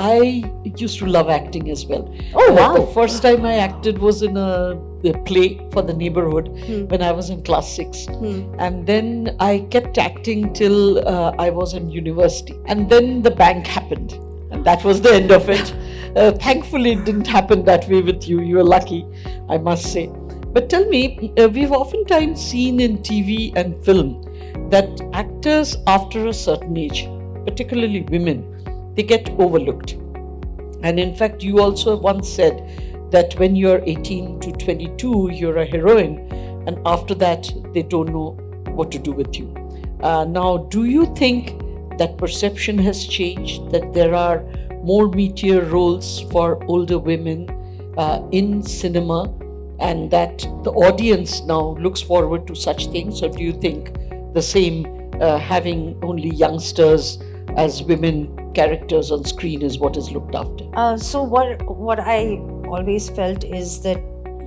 I used to love acting as well. Oh, wow. The first time I acted was in a play for the neighborhood when I was in class 6. And then I kept acting till I was in university. And then the bank happened. And that was the end of it. Thankfully, it didn't happen that way with you. You were lucky, I must say. But tell me, we've oftentimes seen in TV and film that actors after a certain age, particularly women, they get overlooked. And in fact, you also once said that when you're 18 to 22, you're a heroine, and after that, they don't know what to do with you. Now, do you think that perception has changed, that there are more meteor roles for older women in cinema, and that the audience now looks forward to such things? Or do you think the same, having only youngsters as women characters on screen is what is looked after? So what I always felt is that,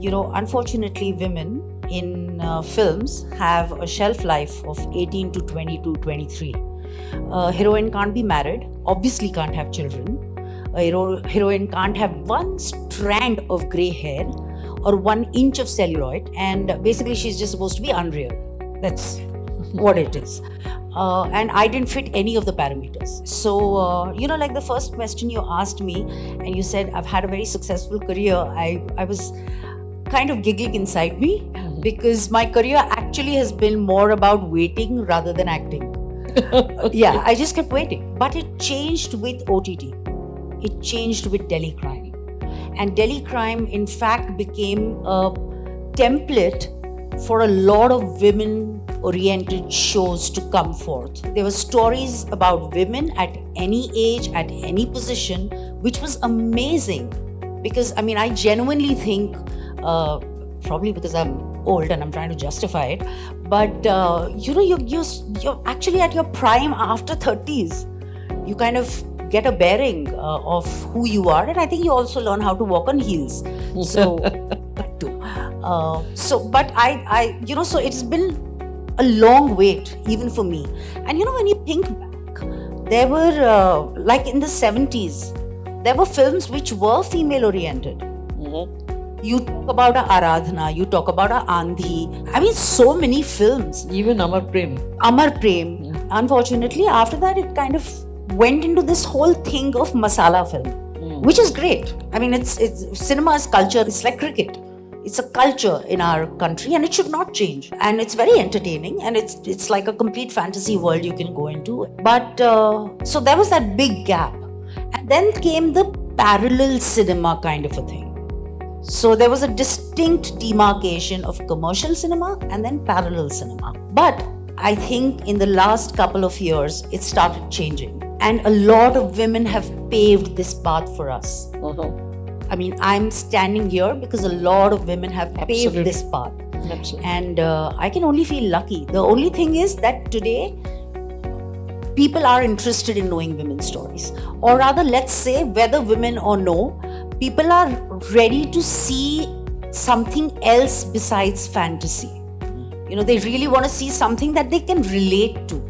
unfortunately, women in films have a shelf life of 18 to 22, 23. A heroine can't be married, obviously can't have children. A heroine can't have one strand of grey hair or 1 inch of celluloid, and basically she's just supposed to be unreal. That's what it is. And I didn't fit any of the parameters. So, like the first question you asked me, and you said I've had a very successful career, I was kind of giggling inside me, because my career actually has been more about waiting rather than acting. Yeah, I just kept waiting. But it changed with OTT. It changed with Delhi Crime. And Delhi Crime, in fact, became a template for a lot of women-oriented shows to come forth. There were stories about women at any age, at any position, which was amazing. Because, I genuinely think, probably because I'm old and I'm trying to justify it, but you're actually at your prime after 30s. You kind of get a bearing of who you are, and I think you also learn how to walk on heels. So, but so it's been a long wait even for me. And when you think back, there were like in the 70s, there were films which were female oriented. You talk about a Aradhana, you talk about a Andhi. So many films. Even Amar Prem. Unfortunately, after that, it kind of went into this whole thing of masala film, which is great. It's cinema is culture. It's like cricket. It's a culture in our country, and it should not change. And it's very entertaining, and it's like a complete fantasy world you can go into. But so there was that big gap, and then came the parallel cinema kind of a thing. So there was a distinct demarcation of commercial cinema and then parallel cinema. But I think in the last couple of years, it started changing. And a lot of women have paved this path for us. I'm standing here because a lot of women have paved this path. Absolutely. And I can only feel lucky. The only thing is that today, people are interested in knowing women's stories. Or rather, let's say, whether women or no, people are ready to see something else besides fantasy. They really want to see something that they can relate to.